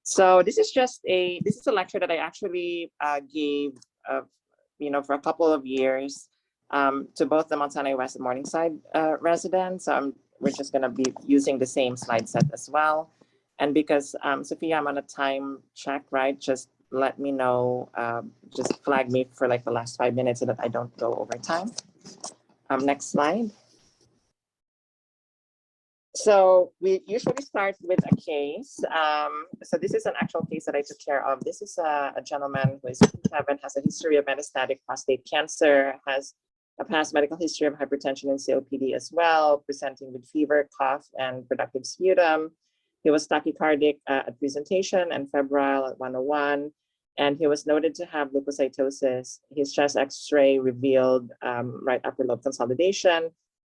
So this is a lecture that I actually gave, for a couple of years to both the Mount Sinai West and Morningside residents. We're just going to be using the same slide set as well. And because, Sophia, I'm on a time check, right? Just let me know, just flag me for like the last 5 minutes so that I don't go over time. Next slide. So we usually start with a case. So this is an actual case that I took care of. This is a gentleman who is 57, has a history of metastatic prostate cancer, has a past medical history of hypertension and COPD as well, presenting with fever, cough, and productive sputum. He was tachycardic at presentation and febrile at 101, and he was noted to have leukocytosis. His chest X-ray revealed right upper lobe consolidation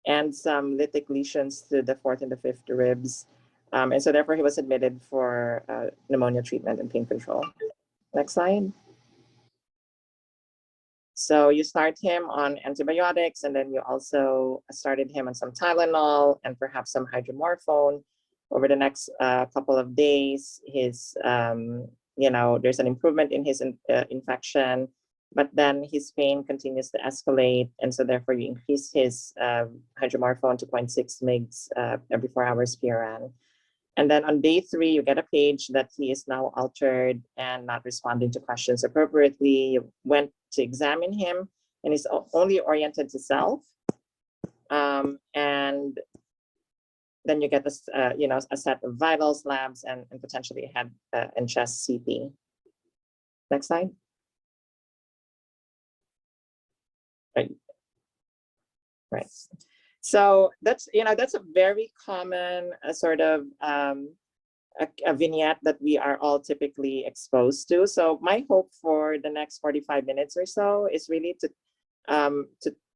and some lytic lesions to the fourth and the fifth ribs. And so therefore he was admitted for pneumonia treatment and pain control. Next slide. So you start him on antibiotics, and then you also started him on some Tylenol and perhaps some hydromorphone. Over the next couple of days, his, there's an improvement in his infection, but then his pain continues to escalate. And so therefore you increase his hydromorphone to 0.6 mg every 4 hours PRN. And then on day 3, you get a page that he is now altered and not responding to questions appropriately. You went to examine him, and he's only oriented to self. And then you get this, a set of vitals, labs, and potentially head and chest CT. Next slide. Right. So that's a very common sort of a vignette that we are all typically exposed to. So my hope for the next 45 minutes or so is really to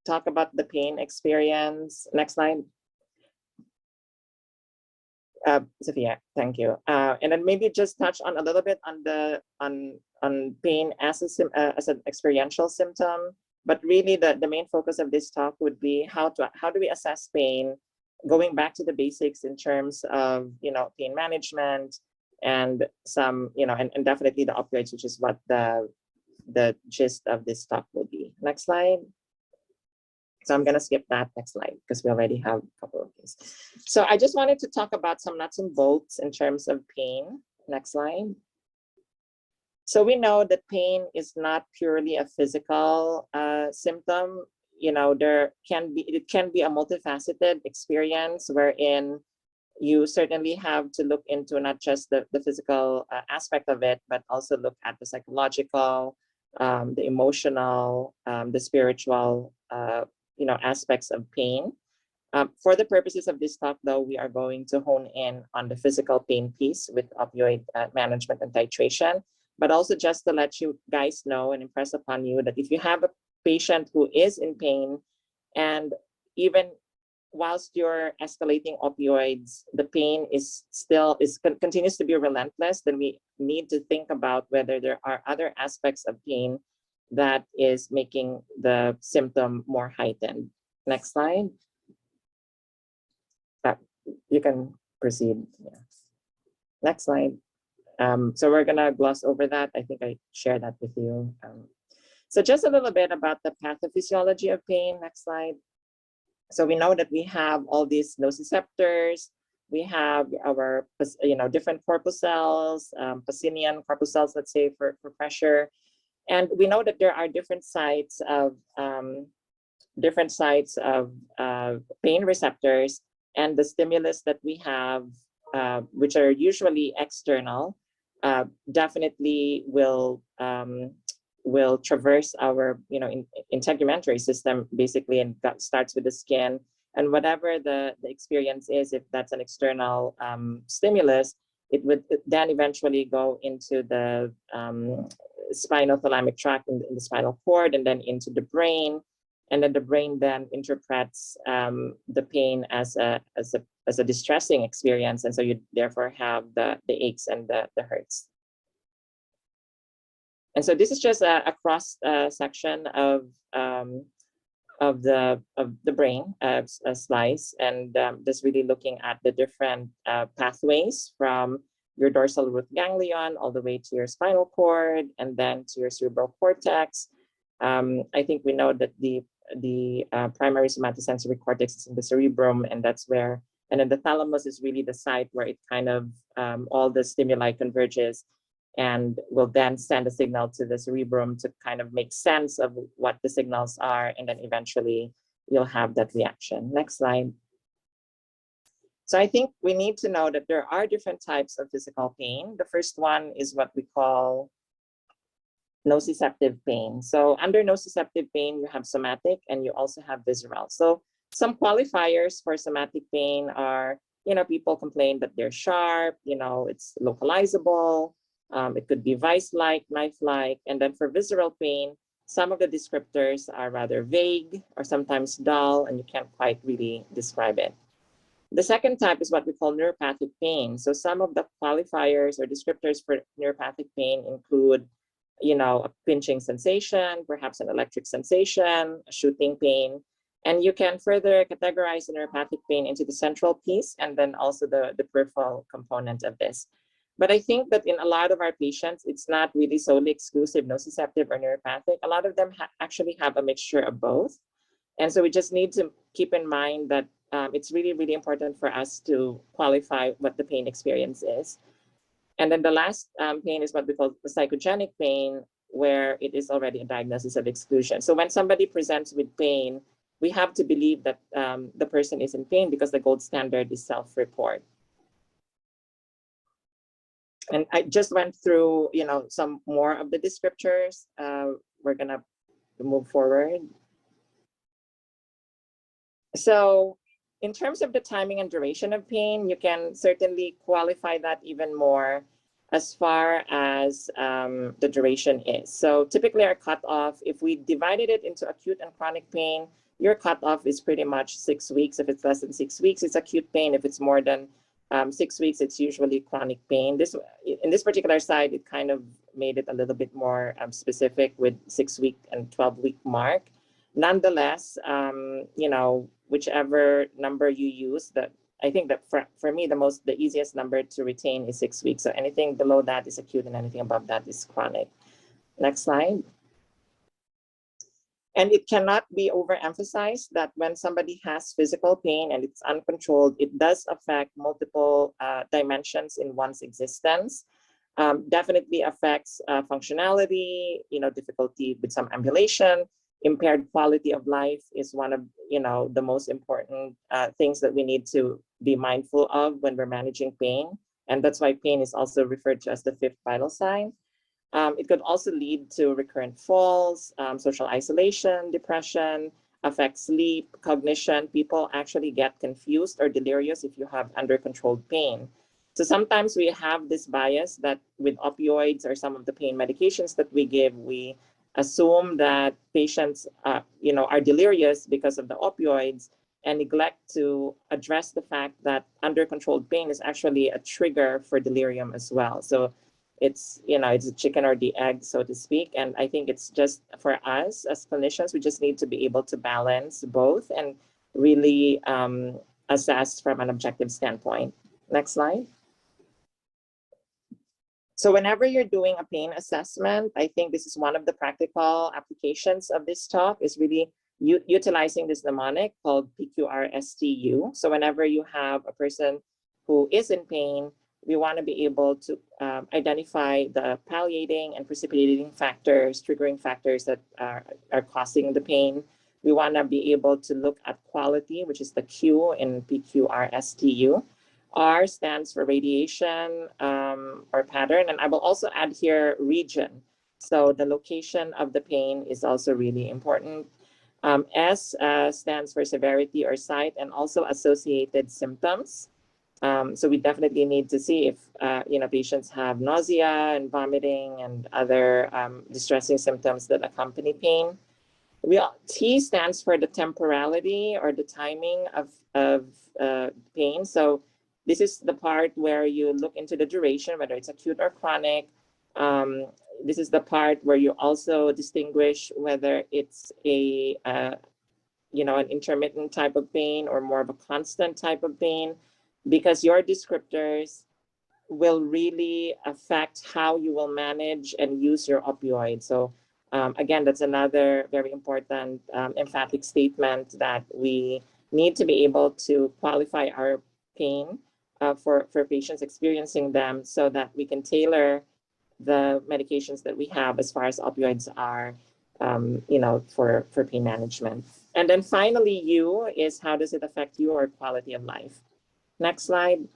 talk about the pain experience. Next slide. Sophia, thank you. And then maybe just touch on a little bit on pain as an experiential symptom. But really, the main focus of this talk would be how do we assess pain, going back to the basics in terms of pain management and some and definitely the opioids, which is what the gist of this talk will be. Next slide. So I'm going to skip that next slide because we already have a couple of these. So I just wanted to talk about some nuts and bolts in terms of pain. Next slide. So we know that pain is not purely a physical symptom. It can be a multifaceted experience wherein you certainly have to look into not just the physical aspect of it, but also look at the psychological, the emotional, the spiritual, aspects of pain. For the purposes of this talk, though, we are going to hone in on the physical pain piece with opioid management and titration. But also just to let you guys know and impress upon you that if you have a patient who is in pain, and even whilst you're escalating opioids, the pain continues to be relentless, then we need to think about whether there are other aspects of pain that is making the symptom more heightened. Next slide. You can proceed. Yeah. Next slide. So we're gonna gloss over that. I think I shared that with you. So just a little bit about the pathophysiology of pain. Next slide. So we know that we have all these nociceptors. We have our, different corpuscles, Pacinian corpuscles, let's say for pressure. And we know that there are different sites of pain receptors, and the stimulus that we have, which are usually external, definitely will traverse our integumentary system basically, and that starts with the skin. And whatever the experience is, if that's an external stimulus, it would then eventually go into the spinal thalamic tract in the spinal cord, and then into the brain. And then the brain then interprets the pain as a distressing experience, and so you therefore have the aches and the hurts. And so this is just a cross section of the brain, a slice, and just really looking at the different pathways from your dorsal root ganglion all the way to your spinal cord and then to your cerebral cortex. I think we know that the primary somatosensory cortex is in the cerebrum, and that's where, and then the thalamus is really the site where it kind of, all the stimuli converges and will then send a signal to the cerebrum to kind of make sense of what the signals are, and then eventually you'll have that reaction. Next slide. So I think we need to know that there are different types of physical pain. The first one is what we call nociceptive pain. So under nociceptive pain, you have somatic and you also have visceral. So some qualifiers for somatic pain are, people complain that they're sharp, it's localizable, it could be vice-like, knife-like. And then for visceral pain, some of the descriptors are rather vague or sometimes dull, and you can't quite really describe it. The second type is what we call neuropathic pain. So some of the qualifiers or descriptors for neuropathic pain include, a pinching sensation, perhaps an electric sensation, a shooting pain. And you can further categorize the neuropathic pain into the central piece and then also the peripheral component of this. But I think that in a lot of our patients, it's not really solely exclusive nociceptive or neuropathic. A lot of them actually have a mixture of both. And so we just need to keep in mind that it's really, really important for us to qualify what the pain experience is. And then the last pain is what we call the psychogenic pain, where it is already a diagnosis of exclusion. So when somebody presents with pain, we have to believe that the person is in pain because the gold standard is self-report. And I just went through, some more of the descriptors. We're gonna move forward. So in terms of the timing and duration of pain, you can certainly qualify that even more as far as the duration is. So typically our cutoff, if we divided it into acute and chronic pain, your cutoff is pretty much 6 weeks. If it's less than 6 weeks, it's acute pain. If it's more than 6 weeks, it's usually chronic pain. In this particular side, it kind of made it a little bit more specific with 6 week and 12-week mark. Nonetheless, whichever number you use, I think that for me, the easiest number to retain is 6 weeks. So anything below that is acute and anything above that is chronic. Next slide. And it cannot be overemphasized that when somebody has physical pain and it's uncontrolled, it does affect multiple dimensions in one's existence. Definitely affects functionality, difficulty with some ambulation. Impaired quality of life is one of the most important things that we need to be mindful of when we're managing pain. And that's why pain is also referred to as the fifth vital sign. It could also lead to recurrent falls, social isolation, depression, affect sleep, cognition. People actually get confused or delirious if you have under-controlled pain. So sometimes we have this bias that with opioids or some of the pain medications that we give, we assume that patients are delirious because of the opioids and neglect to address the fact that under-controlled pain is actually a trigger for delirium as well. So it's a chicken or the egg, so to speak. And I think it's just for us as clinicians, we just need to be able to balance both and really assess from an objective standpoint. Next slide. So whenever you're doing a pain assessment, I think this is one of the practical applications of this talk is really utilizing this mnemonic called Pqrst. So whenever you have a person who is in pain, we want to be able to identify the palliating and precipitating factors, triggering factors that are causing the pain. We want to be able to look at quality, which is the Q in Pqrst. R stands for radiation or pattern, and I will also add here region. So the location of the pain is also really important. S stands for severity or site and also associated symptoms. So we definitely need to see if patients have nausea and vomiting and other distressing symptoms that accompany pain. T stands for the temporality or the timing of pain. So this is the part where you look into the duration, whether it's acute or chronic. This is the part where you also distinguish whether it's an intermittent type of pain or more of a constant type of pain, because your descriptors will really affect how you will manage and use your opioid. So again, that's another very important emphatic statement that we need to be able to qualify our pain for patients experiencing them so that we can tailor the medications that we have as far as opioids are, for pain management. And then finally, U is how does it affect your quality of life? Next slide.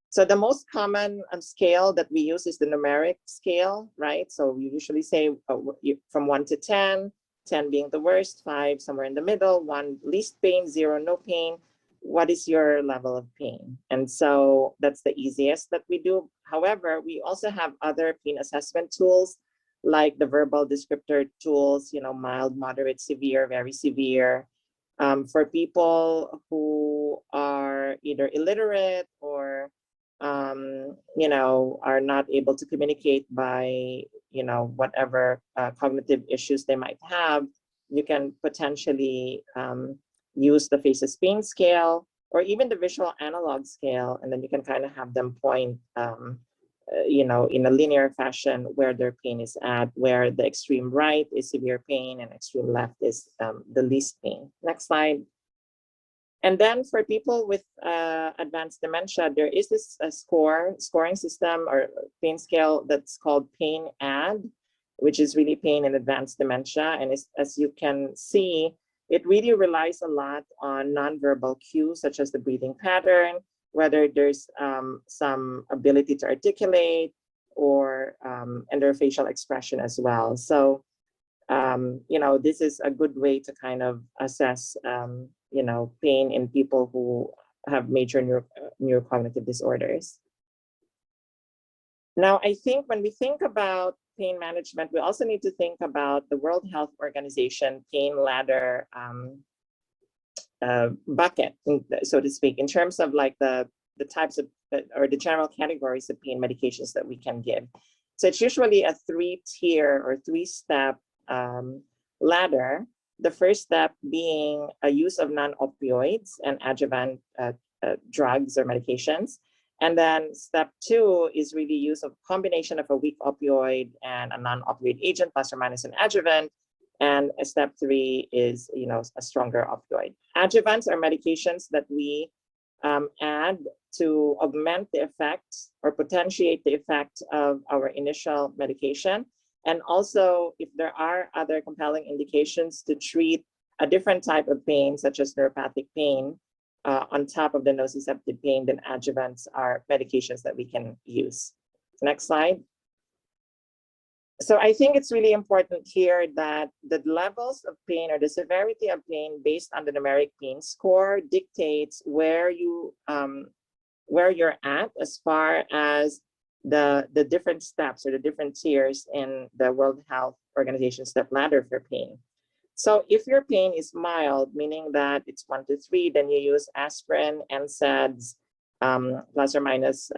So the most common scale that we use is the numeric scale, right? So we usually say from 1 to 10, 10 being the worst, 5 somewhere in the middle, 1 least pain, 0 no pain. What is your level of pain? And so that's the easiest that we do. However, we also have other pain assessment tools like the verbal descriptor tools, mild, moderate, severe, very severe. For people who are either illiterate or are not able to communicate by, whatever cognitive issues they might have, you can potentially use the Faces Pain Scale or even the visual analog scale, and then you can kind of have them point, in a linear fashion where their pain is at, where the extreme right is severe pain and extreme left is the least pain. Next slide. And then for people with advanced dementia, there is this scoring system or pain scale that's called Pain Add, which is really pain in advanced dementia. And as you can see, it really relies a lot on nonverbal cues, such as the breathing pattern, whether there's some ability to articulate or and their facial expression as well. So, this is a good way to kind of assess pain in people who have major neurocognitive disorders. Now, I think when we think about pain management, we also need to think about the World Health Organization pain ladder bucket, so to speak, in terms of like the types of or the general categories of pain medications that we can give. So it's usually a 3-tier or 3-step ladder. The first step being a use of non-opioids and adjuvant drugs or medications. And then step 2 is really use of combination of a weak opioid and a non-opioid agent plus or minus an adjuvant. And step 3 is, a stronger opioid. Adjuvants are medications that we add to augment the effects or potentiate the effect of our initial medication. And also, if there are other compelling indications to treat a different type of pain, such as neuropathic pain, on top of the nociceptive pain, then adjuvants are medications that we can use. Next slide. So I think it's really important here that the levels of pain or the severity of pain based on the numeric pain score dictates where you're at as far as the different steps or the different tiers in the World Health Organization step ladder for pain. So if your pain is mild, meaning that it's 1 to 3, then you use aspirin, NSAIDs, plus or minus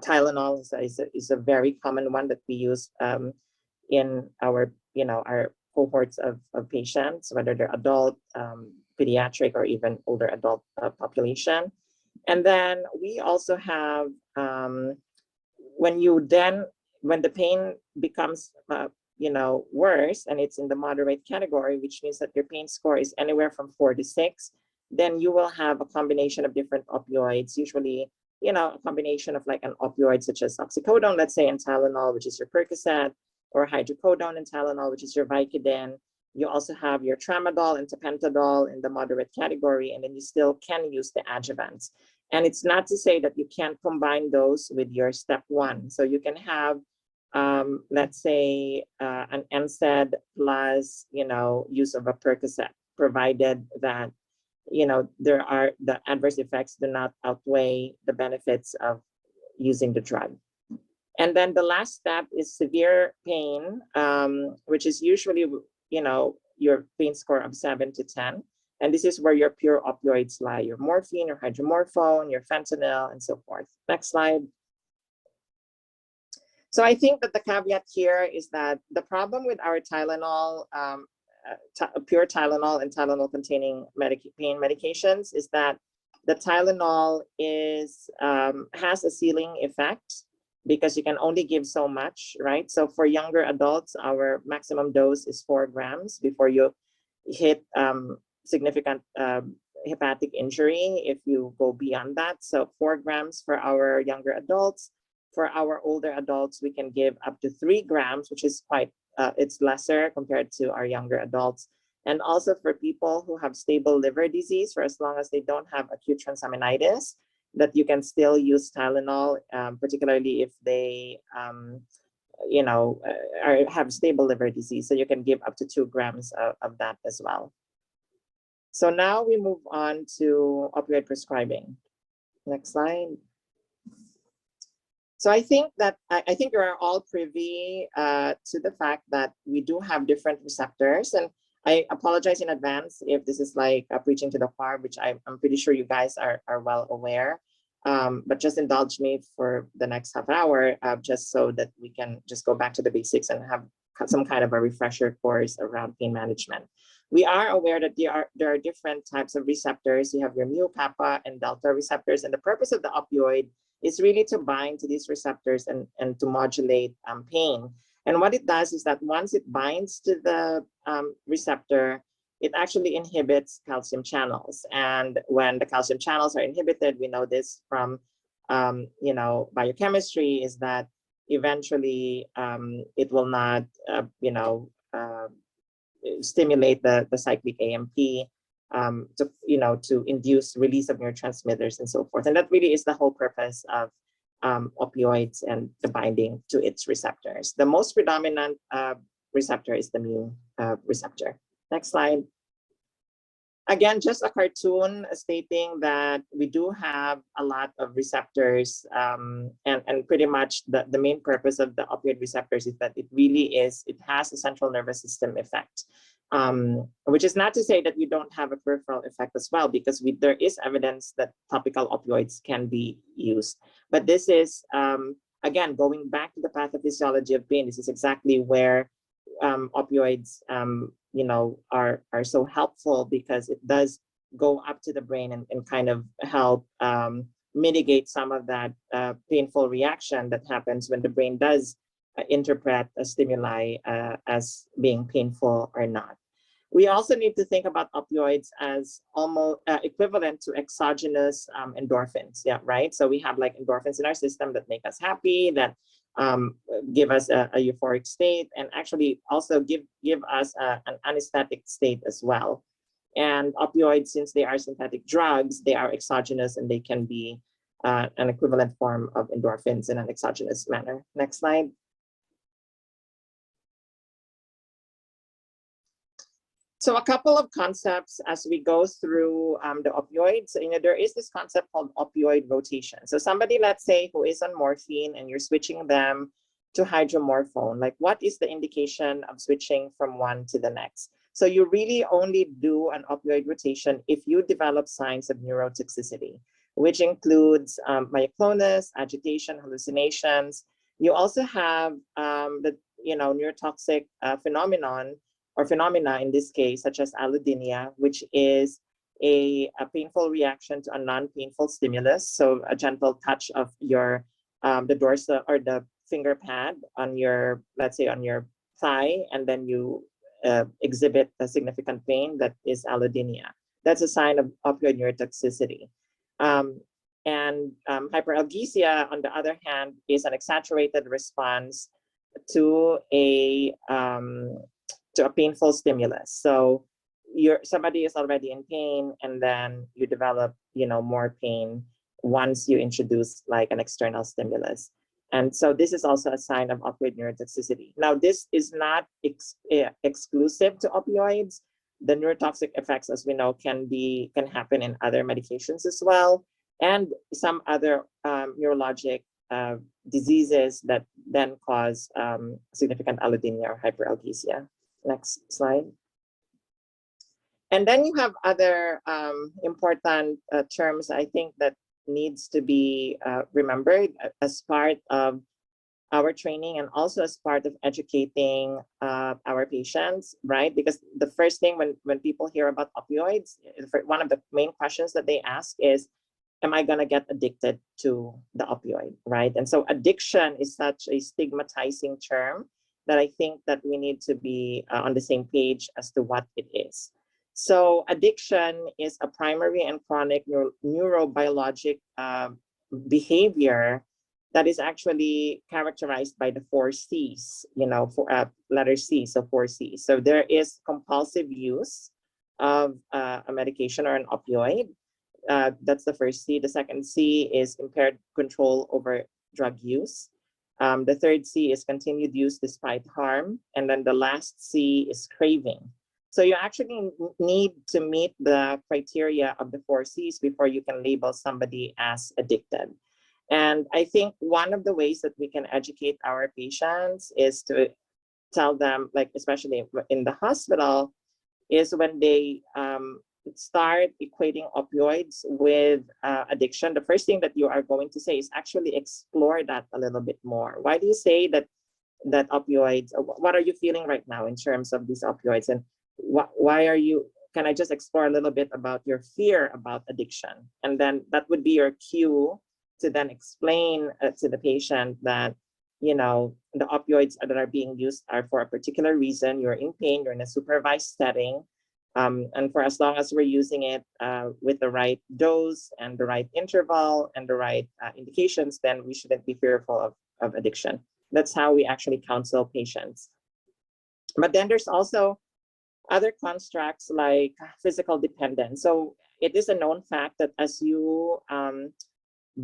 Tylenol is a very common one that we use in our cohorts of patients, whether they're adult, pediatric, or even older adult population. And then we also have when the pain becomes worse and it's in the moderate category, which means that your pain score is anywhere from 4 to 6, then you will have a combination of different opioids, usually a combination of like an opioid such as Oxycodone, let's say, and Tylenol, which is your Pqrst, or hydrocodone and Tylenol, which is your Vicodin. You also have your tramadol and tapentadol in the moderate category, and then you still can use the adjuvants. And it's not to say that you can't combine those with your step 1. So you can have, let's say, an NSAID plus, use of a Pqrst, provided that the adverse effects do not outweigh the benefits of using the drug. And then the last step is severe pain, which is usually, your pain score of 7 to 10. And this is where your pure opioids lie, your morphine, your hydromorphone, your fentanyl, and so forth. Next slide. So I think that the caveat here is that the problem with our Tylenol, pure Tylenol and Tylenol-containing pain medications is that The Tylenol is has a ceiling effect because you can only give so much, right? So for younger adults, our maximum dose is 4 grams before you hit significant hepatic injury if you go beyond that. So 4 grams for our younger adults. For our older adults, we can give up to 3 grams, which is quite, it's lesser compared to our younger adults. And also for people who have stable liver disease, for as long as they don't have acute transaminitis, that you can still use Tylenol, particularly if they, have stable liver disease. So you can give up to 2 grams of that as well. So now we move on to opioid prescribing. Next slide. So I think that I think you are all privy to the fact that we do have different receptors, and I apologize in advance if this is like preaching to the choir, which I'm pretty sure you guys are well aware. But just indulge me for the next half hour, just so that we can just go back to the basics and have some kind of a refresher course around pain management. We are aware that there are different types of receptors. You have your mu, kappa, and delta receptors, and the purpose of the opioid is really to bind to these receptors and to modulate pain. And what it does is that once it binds to the receptor, it actually inhibits calcium channels. And when the calcium channels are inhibited, we know this from biochemistry, is that eventually it will not stimulate the cyclic AMP to induce release of neurotransmitters and so forth. And that really is the whole purpose of opioids and the binding to its receptors. The most predominant receptor is the mu receptor. Next slide. Again, just a cartoon stating that we do have a lot of receptors, and pretty much the main purpose of the opioid receptors is that it has a central nervous system effect, which is not to say that we don't have a peripheral effect as well, because there is evidence that topical opioids can be used. But this is, again, going back to the pathophysiology of pain, this is exactly where opioids are so helpful, because it does go up to the brain and kind of help mitigate some of that painful reaction that happens when the brain does interpret a stimuli as being painful or not. We also need to think about opioids as almost equivalent to exogenous endorphins, yeah, right? So we have like endorphins in our system that make us happy, that give us a euphoric state, and actually also give us an anesthetic state as well. And opioids, since they are synthetic drugs, they are exogenous, and they can be an equivalent form of endorphins in an exogenous manner. Next slide. So a couple of concepts as we go through the opioids. There is this concept called opioid rotation. So somebody, let's say, who is on morphine and you're switching them to hydromorphone, like what is the indication of switching from one to the next? So you really only do an opioid rotation if you develop signs of neurotoxicity, which includes myoclonus, agitation, hallucinations. You also have the neurotoxic phenomena in this case, such as allodynia, which is a painful reaction to a non-painful stimulus. So a gentle touch of your the dorsal or the finger pad on your, let's say, on your thigh, and then you exhibit a significant pain, that is allodynia. That's a sign of opioid neurotoxicity. And hyperalgesia, on the other hand, is an exaggerated response to a painful stimulus. So somebody is already in pain, and then you develop more pain once you introduce like an external stimulus. And so this is also a sign of opioid neurotoxicity. Now, this is not exclusive to opioids. The neurotoxic effects, as we know, can happen in other medications as well, and some other neurologic diseases that then cause significant allodynia or hyperalgesia. Next slide. And then you have other important terms, I think, that needs to be remembered as part of our training and also as part of educating our patients, right? Because the first thing when people hear about opioids, one of the main questions that they ask is, am I going to get addicted to the opioid, right? And so addiction is such a stigmatizing term that I think that we need to be on the same page as to what it is. So addiction is a primary and chronic neurobiologic behavior that is actually characterized by the 4 C's, for letter C, so 4 C's. So there is compulsive use of a medication or an opioid. That's the first C. The second C is impaired control over drug use. The third C is continued use despite harm. And then the last C is craving. So you actually need to meet the criteria of the 4 C's before you can label somebody as addicted. And I think one of the ways that we can educate our patients is to tell them, like especially in the hospital, is when they start equating opioids with addiction, the first thing that you are going to say is actually explore that a little bit more. Why do you say that opioids, what are you feeling right now in terms of these opioids? And why are you, can I just explore a little bit about your fear about addiction? And then that would be your cue to then explain to the patient that, the opioids that are being used are for a particular reason. You're in pain, you're in a supervised setting. And for as long as we're using it with the right dose and the right interval and the right indications, then we shouldn't be fearful of addiction. That's how we actually counsel patients. But then there's also other constructs like physical dependence. So it is a known fact that as you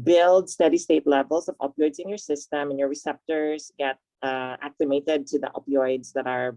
build steady state levels of opioids in your system and your receptors get acclimated to the opioids that are,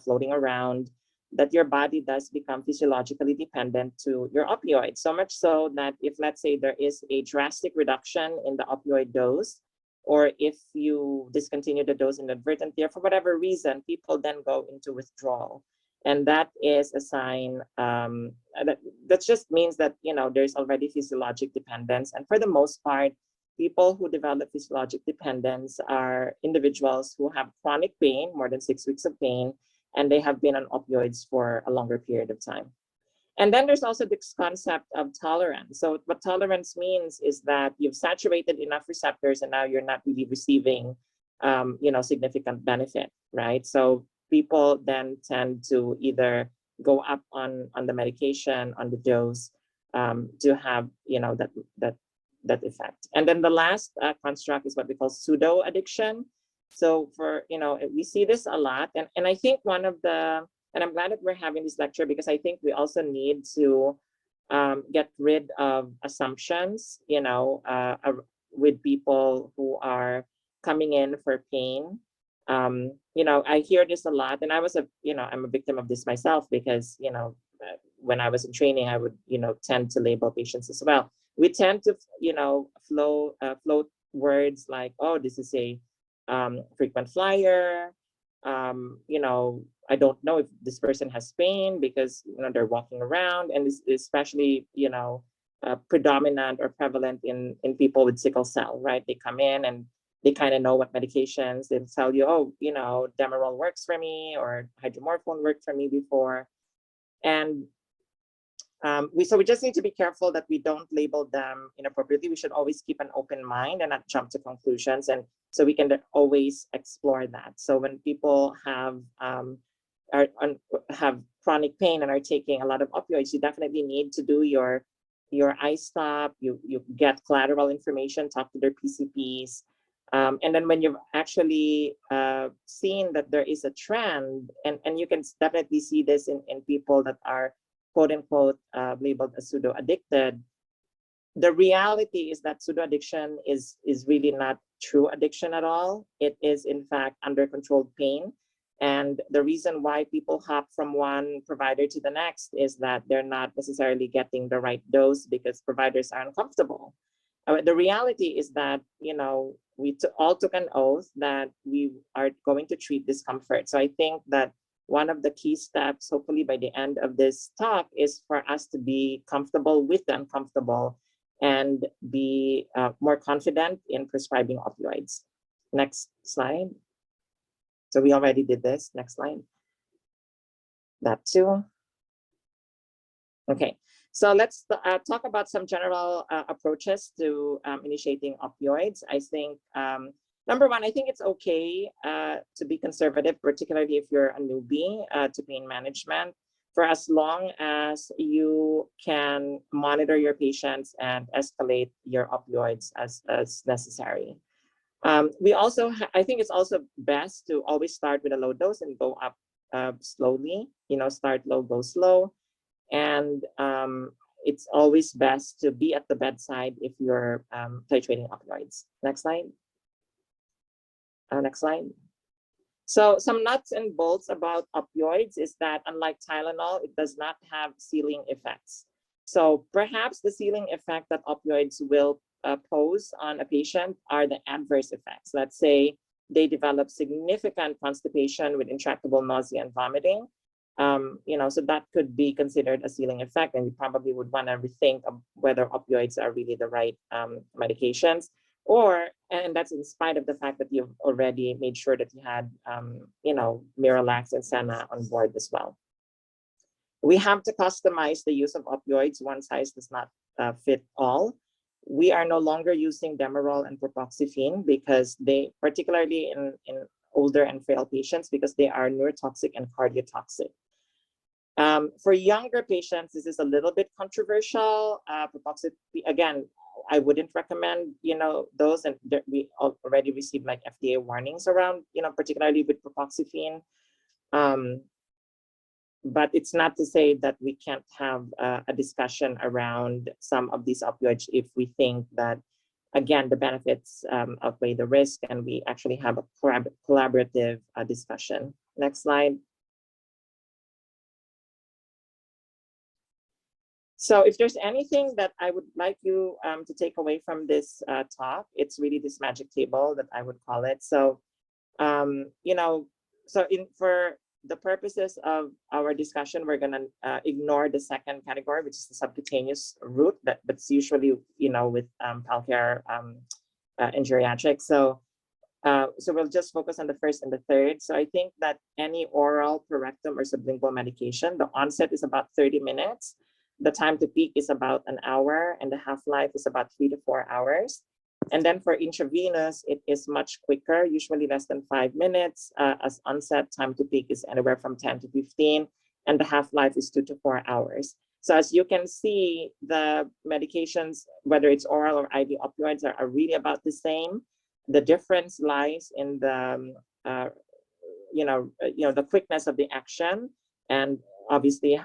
floating around, that your body does become physiologically dependent to your opioids. So much so that if, let's say, there is a drastic reduction in the opioid dose, or if you discontinue the dose inadvertently, or for whatever reason, people then go into withdrawal. And that is a sign that just means that, there's already physiologic dependence. And for the most part, people who develop physiologic dependence are individuals who have chronic pain, more than 6 weeks of pain, and they have been on opioids for a longer period of time. And then there's also this concept of tolerance. So what tolerance means is that you've saturated enough receptors and now you're not really receiving, significant benefit, right? So people then tend to either go up on the medication, on the dose, to have, that effect. And then the last construct is what we call pseudo addiction. So we see this a lot. And I think one of the, and I'm glad that we're having this lecture because I think we also need to get rid of assumptions, with people who are coming in for pain. I hear this a lot, and I'm a victim of this myself because, when I was in training, I would, tend to label patients as well. We tend to, float words like, oh, this is a frequent flyer. I don't know if this person has pain because, they're walking around, and it's especially, predominant or prevalent in people with sickle cell, right? They come in and they kind of know what medications, they'll tell you, oh, Demerol works for me, or hydromorphone worked for me before. And we just need to be careful that we don't label them inappropriately. We should always keep an open mind and not jump to conclusions. And so we can always explore that. So when people have chronic pain and are taking a lot of opioids, you definitely need to do your eye stop. You get collateral information, talk to their PCPs. And then when you've actually seen that there is a trend, and you can definitely see this in people that are quote unquote labeled as pseudo addicted, the reality is that pseudo addiction is really not true addiction at all. It is in fact under controlled pain. And the reason why people hop from one provider to the next is that they're not necessarily getting the right dose because providers are uncomfortable. The reality is that, we all took an oath that we are going to treat discomfort. So I think that one of the key steps, hopefully by the end of this talk, is for us to be comfortable with the uncomfortable and be more confident in prescribing opioids. Next slide. So we already did this. Next slide. That too. Okay, so let's talk about some general approaches to initiating opioids. I think number one, I think it's okay to be conservative, particularly if you're a newbie to pain management, for as long as you can monitor your patients and escalate your opioids as necessary. We also, I think it's also best to always start with a low dose and go up slowly, start low, go slow. And it's always best to be at the bedside if you're titrating opioids. Next slide. Next slide. So some nuts and bolts about opioids is that unlike Tylenol, it does not have ceiling effects. So perhaps the ceiling effect that opioids will pose on a patient are the adverse effects. Let's say they develop significant constipation with intractable nausea and vomiting. So that could be considered a ceiling effect, and you probably would want to rethink of whether opioids are really the right medications, and that's in spite of the fact that you've already made sure that you had, Miralax and Senna on board as well. We have to customize the use of opioids. One size does not fit all. We are no longer using Demerol and Propoxyphene because they, particularly in older and frail patients, because they are neurotoxic and cardiotoxic. For younger patients, this is a little bit controversial. Propoxyphene, again, I wouldn't recommend, those, and we already received like FDA warnings around, particularly with Propoxyphene. But it's not to say that we can't have a discussion around some of these opioids if we think that, again, the benefits outweigh the risk, and we actually have a collaborative discussion. Next slide. So if there's anything that I would like you to take away from this talk, it's really this magic table that I would call it. So, for the purposes of our discussion, we're gonna ignore the second category, which is the subcutaneous route, that's usually, with palcare and geriatrics. So we'll just focus on the first and the third. So I think that any oral, per rectum, or sublingual medication, the onset is about 30 minutes. The time to peak is about an hour, and the half-life is about 3 to 4 hours. And then for intravenous, it is much quicker, usually less than 5 minutes. As onset, time to peak is anywhere from 10 to 15, and the half-life is 2 to 4 hours. So as you can see, the medications, whether it's oral or IV opioids, are really about the same. The difference lies in the, the quickness of the action, and obviously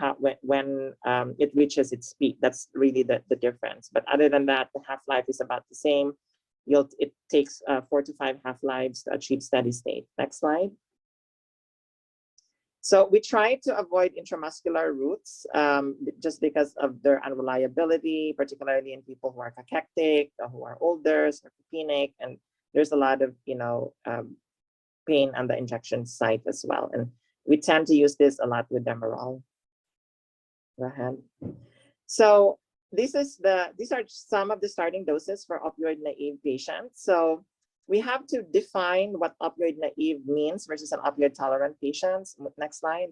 when it reaches its peak. That's really the difference. But other than that, the half-life is about the same. It takes 4 to 5 half-lives to achieve steady state. Next slide. So we try to avoid intramuscular routes just because of their unreliability, particularly in people who are cachectic, who are older, sarcopenic, and there's a lot of pain on the injection site as well. And we tend to use this a lot with Demerol. Go ahead. So these are some of the starting doses for opioid naive patients. So we have to define what opioid naive means versus an opioid tolerant patients. Next slide.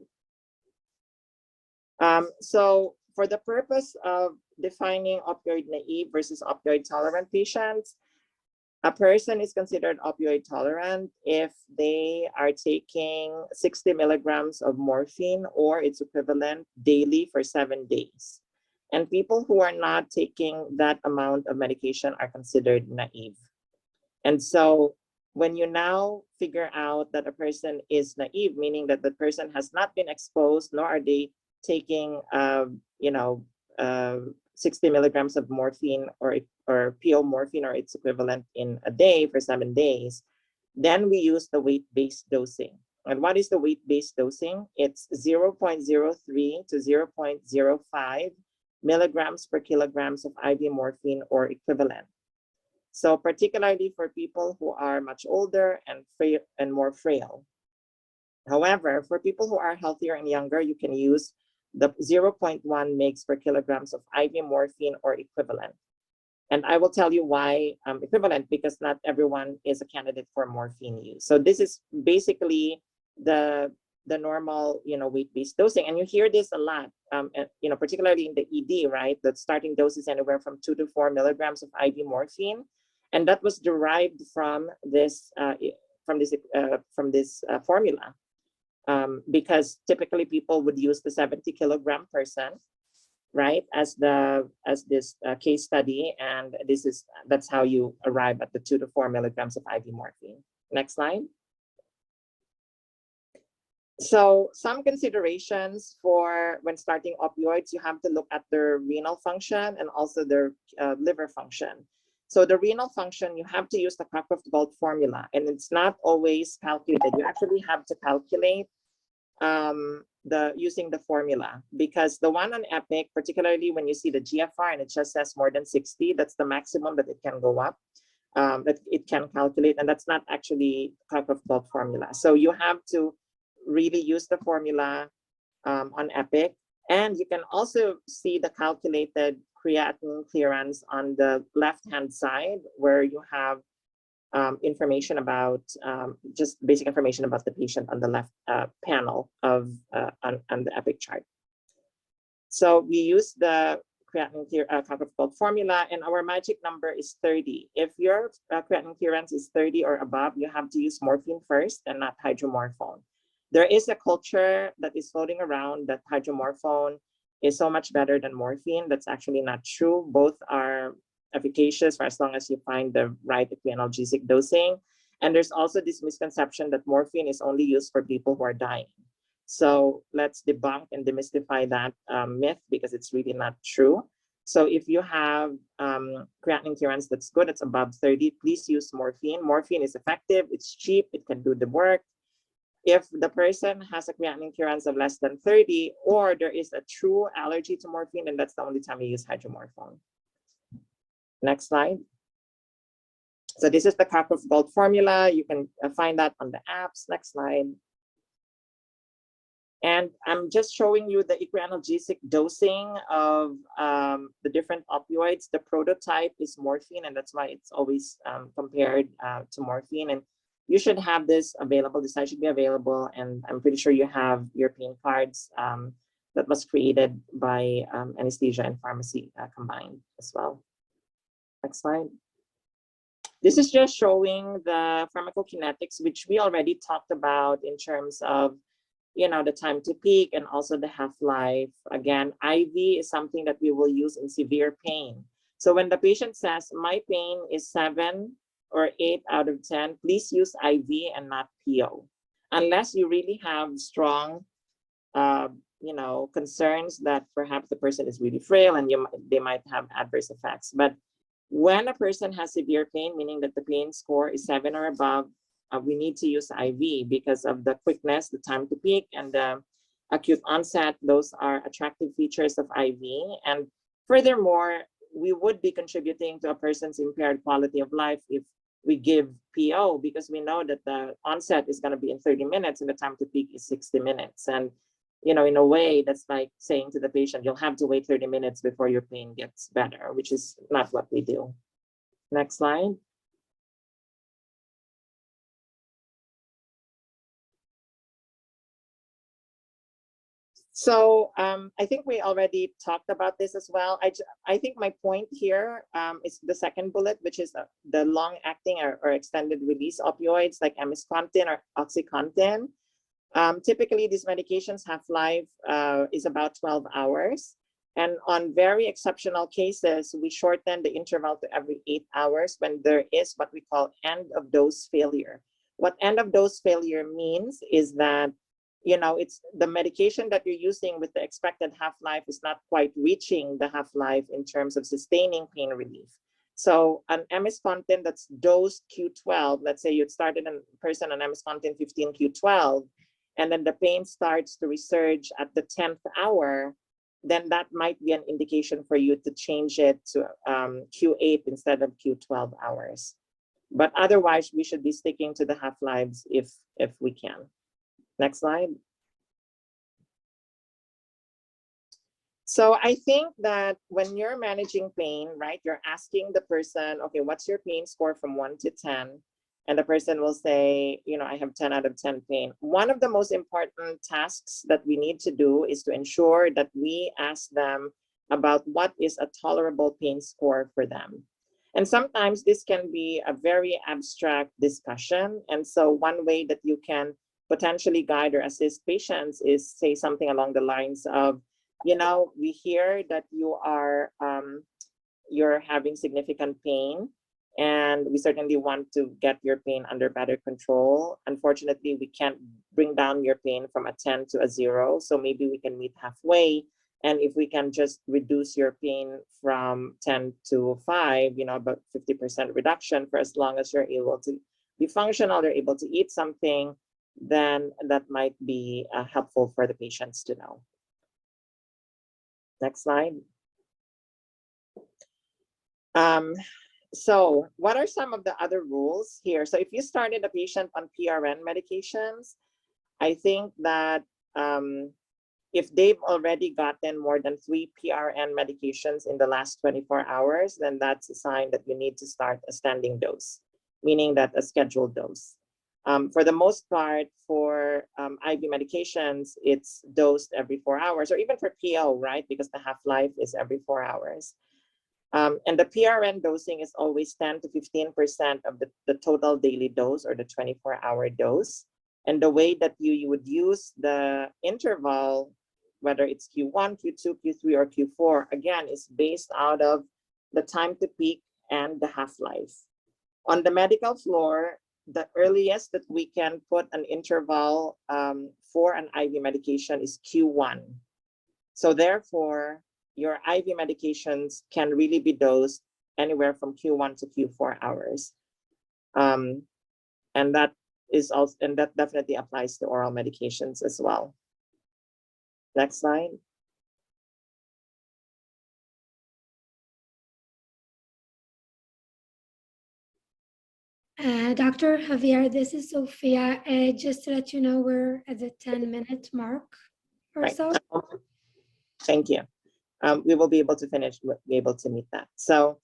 So for the purpose of defining opioid naive versus opioid tolerant patients, a person is considered opioid tolerant if they are taking 60 milligrams of morphine or its equivalent daily for 7 days. And people who are not taking that amount of medication are considered naive. And so when you now figure out that a person is naive, meaning that the person has not been exposed, nor are they taking 60 milligrams of morphine or PO morphine or its equivalent in a day for 7 days, then we use the weight-based dosing. And what is the weight-based dosing? It's 0.03 to 0.05 milligrams per kilograms of IV morphine or equivalent. So particularly for people who are much older and more frail. However, for people who are healthier and younger, you can use the 0.1 mg per kilograms of IV morphine or equivalent. And I will tell you why equivalent, because not everyone is a candidate for morphine use. So this is basically the normal, weight-based dosing. And you hear this a lot, particularly in the ED, right? The starting dose is anywhere from 2 to 4 milligrams of IV morphine. And that was derived from this formula, because typically people would use the 70 kilogram person, right, as this case study, and that's how you arrive at the 2 to 4 milligrams of IV morphine. Next slide. So some considerations for when starting opioids, you have to look at their renal function and also their liver function. So the renal function, you have to use the Cockcroft-Gault formula, and it's not always calculated. You actually have to calculate using the formula, because the one on Epic, particularly when you see the GFR and it just says more than 60, that's the maximum that it can go up, that it can calculate, and that's not actually Cockcroft-Gault formula. So you have to really use the formula on Epic, and you can also see the calculated creatinine clearance on the left-hand side, where you have information about just basic information about the patient on the left panel of on the Epic chart. So we use the creatinine Cockcroft-Gault formula, and our magic number is 30. If your creatinine clearance is 30 or above, you have to use morphine first and not hydromorphone. There is a culture that is floating around that hydromorphone is so much better than morphine. That's actually not true. Both are efficacious for as long as you find the right equianalgesic dosing. And there's also this misconception that morphine is only used for people who are dying. So let's debunk and demystify that myth, because it's really not true. So if you have creatinine clearance that's good, it's above 30, please use morphine. Morphine is effective, it's cheap, it can do the work. If the person has a creatinine clearance of less than 30, or there is a true allergy to morphine, then that's the only time you use hydromorphone. Next slide. So this is the Cockcroft-Gault formula. You can find that on the apps. Next slide. And I'm just showing you the equianalgesic dosing of the different opioids. The prototype is morphine, and that's why it's always compared to morphine. And you should have this available. This site should be available, and I'm pretty sure you have your pain cards that was created by anesthesia and pharmacy combined as well. Next slide. This is just showing the pharmacokinetics, which we already talked about in terms of, the time to peak and also the half-life. Again, IV is something that we will use in severe pain. So when the patient says, my pain is 7 or 8 out of 10, please use IV and not PO, unless you really have strong, concerns that perhaps the person is really frail and they might have adverse effects. But when a person has severe pain, meaning that the pain score is 7 or above, we need to use IV because of the quickness, the time to peak, and the acute onset. Those are attractive features of IV. And furthermore, we would be contributing to a person's impaired quality of life if we give PO, because we know that the onset is going to be in 30 minutes and the time to peak is 60 minutes. And, in a way, that's like saying to the patient, you'll have to wait 30 minutes before your pain gets better, which is not what we do. Next slide. So I think we already talked about this as well. I think my point here is the second bullet, which is the long-acting or extended release opioids like amiscontin or Oxycodone. Typically, these medications half-life is about 12 hours. And on very exceptional cases, we shorten the interval to every 8 hours when there is what we call end-of-dose failure. What end-of-dose failure means is that it's the medication that you're using with the expected half-life is not quite reaching the half-life in terms of sustaining pain relief. So an amiscontin that's dosed Q12, let's say you started a person on amiscontin 15 Q12, and then the pain starts to resurge at the 10th hour, then that might be an indication for you to change it to Q8 instead of Q12 hours. But otherwise, we should be sticking to the half-lives if we can. Next slide. So I think that when you're managing pain, right, you're asking the person, okay, what's your pain score from 1 to 10? And the person will say, I have 10 out of 10 pain. One of the most important tasks that we need to do is to ensure that we ask them about what is a tolerable pain score for them. And sometimes this can be a very abstract discussion. And so one way that you can potentially guide or assist patients is say something along the lines of, we hear that you're having significant pain, and we certainly want to get your pain under better control. Unfortunately, we can't bring down your pain from a 10 to a 0. So maybe we can meet halfway. And if we can just reduce your pain from 10 to 5, about 50% reduction for as long as you're able to be functional, you're able to eat something, then that might be helpful for the patients to know. Next slide. So what are some of the other rules here? So if you started a patient on PRN medications, I think that if they've already gotten more than 3 PRN medications in the last 24 hours, then that's a sign that you need to start a standing dose, meaning that a scheduled dose. For the most part, for IV medications, it's dosed every 4 hours, or even for PO, right? Because the half-life is every 4 hours. And the PRN dosing is always 10 to 15% of the total daily dose, or the 24-hour dose. And the way that you would use the interval, whether it's Q1, Q2, Q3, or Q4, again, is based out of the time to peak and the half-life. On the medical floor, the earliest that we can put an interval for an IV medication is Q1. So therefore, your IV medications can really be dosed anywhere from Q1 to Q4 hours. And that definitely applies to oral medications as well. Next slide. Dr. Javier, this is Sophia. Just to let you know, we're at the 10-minute mark or Right. so. Thank you. We will be able to be able to meet that. So,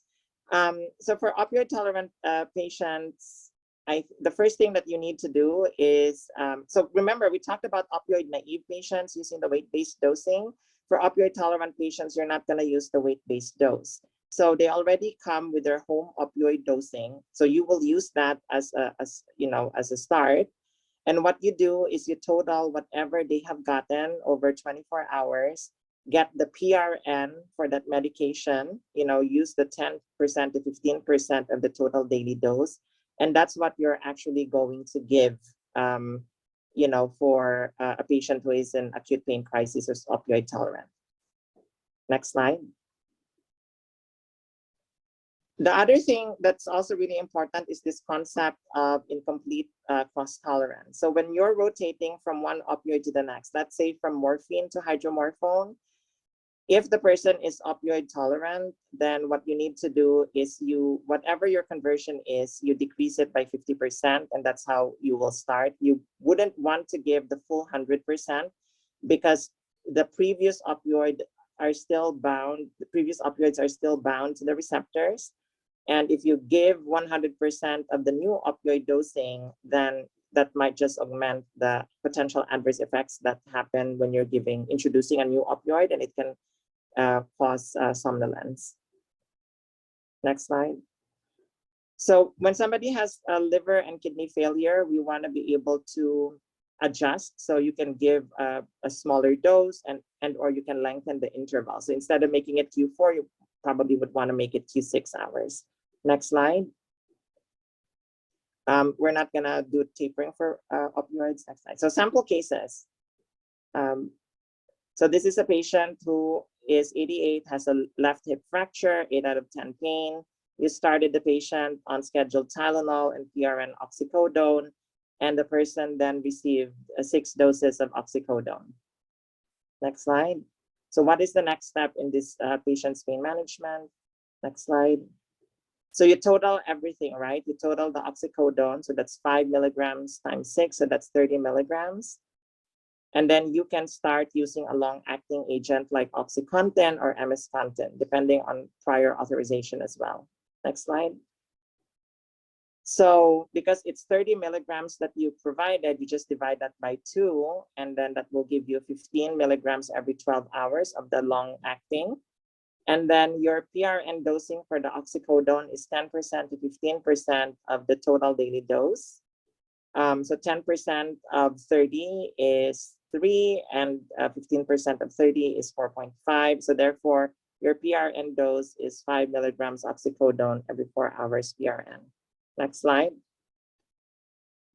so for opioid tolerant patients, the first thing that you need to do is, so remember, we talked about opioid naive patients using the weight-based dosing. For opioid tolerant patients, you're not going to use the weight-based dose. So they already come with their home opioid dosing. So you will use that as a start. And what you do is you total whatever they have gotten over 24 hours, get the PRN for that medication, use the 10% to 15% of the total daily dose. And that's what you're actually going to give, for a patient who is in acute pain crisis or opioid tolerant. Next slide. The other thing that's also really important is this concept of incomplete cross tolerance. So when you're rotating from one opioid to the next, let's say from morphine to hydromorphone, if the person is opioid tolerant, then what you need to do is whatever your conversion is, you decrease it by 50%, and that's how you will start. You wouldn't want to give the full 100% because the previous opioids are still bound to the receptors. And if you give 100% of the new opioid dosing, then that might just augment the potential adverse effects that happen when you're introducing a new opioid, and it can cause somnolence. Next slide. So when somebody has a liver and kidney failure, we want to be able to adjust. So you can give a smaller dose or you can lengthen the interval. So instead of making it Q4, you probably would want to make it Q6 hours. Next slide. We're not going to do tapering for opioids. Next slide. So sample cases. So this is a patient who is 88, has a left hip fracture, 8 out of 10 pain. You started the patient on scheduled Tylenol and PRN Oxycodone, and the person then received 6 doses of Oxycodone. Next slide. So what is the next step in this patient's pain management? Next slide. So you total everything, right? You total the Oxycodone, so that's 5 milligrams times 6, so that's 30 milligrams. And then you can start using a long-acting agent like Oxycodone or Contin, depending on prior authorization as well. Next slide. So because it's 30 milligrams that you provided, you just divide that by 2, and then that will give you 15 milligrams every 12 hours of the long-acting. And then your PRN dosing for the oxycodone is 10% to 15% of the total daily dose. So 10% of 30 is 3, and 15% of 30 is 4.5. So therefore, your PRN dose is 5 milligrams oxycodone every 4 hours PRN. Next slide.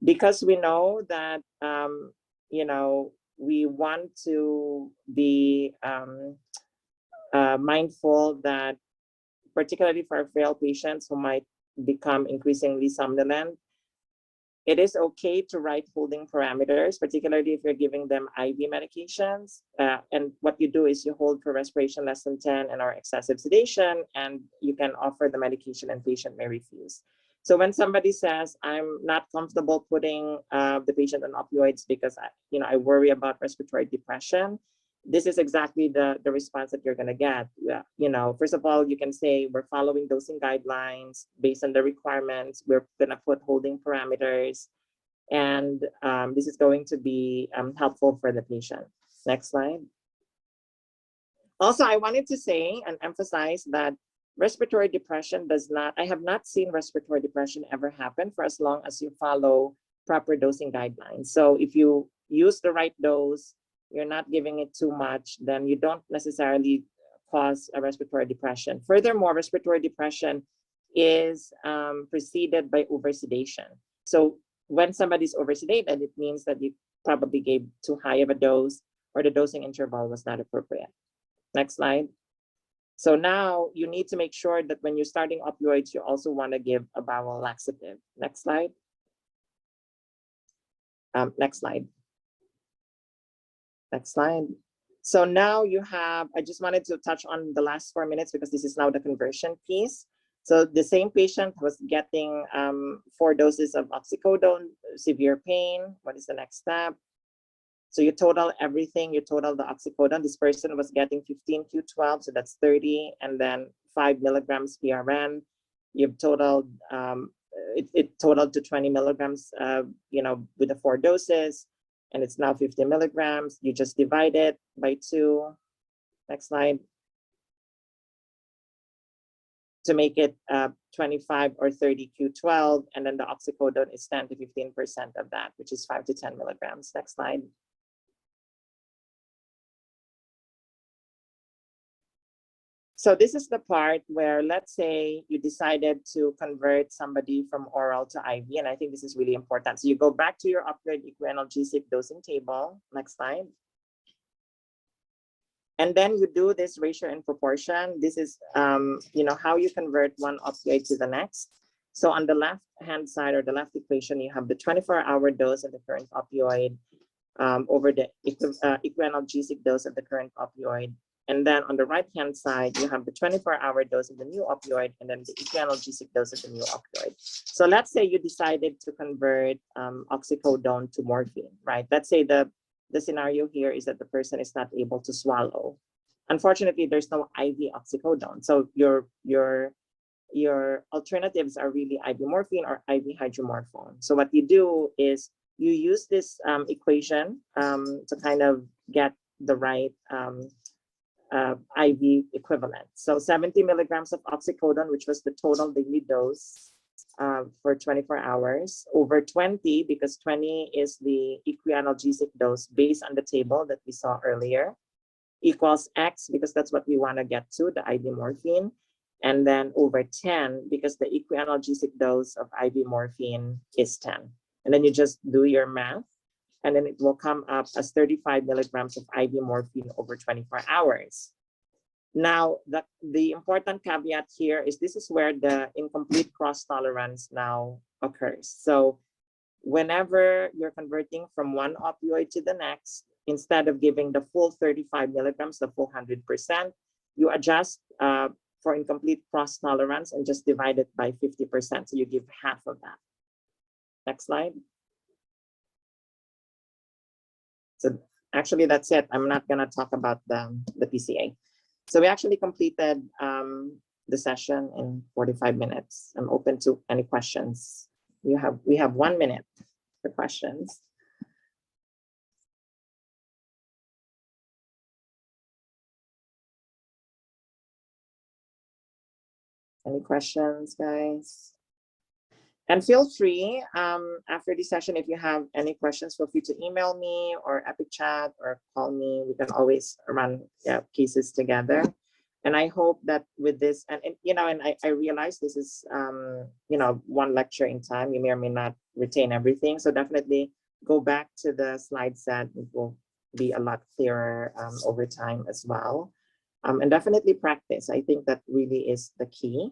Because we know that, we want to be mindful that, particularly for frail patients who might become increasingly somnolent, it is okay to write holding parameters, particularly if you're giving them IV medications. And what you do is you hold for respiration less than 10 and or excessive sedation, and you can offer the medication and patient may refuse. So when somebody says, I'm not comfortable putting the patient on opioids because I worry about respiratory depression, this is exactly the response that you're going to get. First of all, you can say we're following dosing guidelines based on the requirements. We're going to put holding parameters, and this is going to be helpful for the patient. Next slide. Also, I wanted to say and emphasize that respiratory depression I have not seen respiratory depression ever happen for as long as you follow proper dosing guidelines. So if you use the right dose, you're not giving it too much, then you don't necessarily cause a respiratory depression. Furthermore, respiratory depression is preceded by oversedation. So when somebody's oversedated, it means that you probably gave too high of a dose or the dosing interval was not appropriate. Next slide. So now you need to make sure that when you're starting opioids, you also want to give a bowel laxative. Next slide. Next slide. Next slide. So now you have, I just wanted to touch on the last 4 minutes because this is now the conversion piece. So the same patient was getting 4 doses of oxycodone, severe pain. What is the next step? So you total everything, you total the oxycodone. This person was getting 15 Q12, so that's 30, and then 5 milligrams PRN. You've totaled, it totaled to 20 milligrams, with the 4 doses, and it's now 50 milligrams. You just divide it by 2. Next slide. To make it 25 or 30 Q12, and then the oxycodone is 10 to 15% of that, which is 5 to 10 milligrams. Next slide. So this is the part where, let's say you decided to convert somebody from oral to IV, and I think this is really important. So you go back to your opioid equianalgesic dosing table. Next slide. And then you do this ratio and proportion. This is, how you convert one opioid to the next. So on the left-hand side or the left equation, you have the 24-hour dose of the current opioid over the equianalgesic dose of the current opioid. And then on the right-hand side, you have the 24-hour dose of the new opioid and then the equianalgesic dose of the new opioid. So let's say you decided to convert oxycodone to morphine, right? Let's say the scenario here is that the person is not able to swallow. Unfortunately, there's no IV oxycodone. So your alternatives are really IV morphine or IV hydromorphone. So what you do is you use this equation to kind of get the right IV equivalent. So 70 milligrams of oxycodone, which was the total daily dose for 24 hours, over 20, because 20 is the equianalgesic dose based on the table that we saw earlier, equals X, because that's what we want to get to, the IV morphine, and then over 10, because the equianalgesic dose of IV morphine is 10. And then you just do your math, and then it will come up as 35 milligrams of IV morphine over 24 hours. Now, the important caveat here is this is where the incomplete cross tolerance now occurs. So whenever you're converting from one opioid to the next, instead of giving the full 35 milligrams, the full 100%, you adjust for incomplete cross tolerance and just divide it by 50%. So you give half of that. Next slide. So actually, that's it. I'm not going to talk about the PCA. So we actually completed the session in 45 minutes. I'm open to any questions. We have 1 minute for questions. Any questions, guys? And feel free, after this session, if you have any questions, feel free to email me or Epic Chat or call me. We can always run cases together. And I hope that with this, and I realize this is, one lecture in time. You may or may not retain everything. So definitely go back to the slide set. It will be a lot clearer over time as well. And definitely practice. I think that really is the key.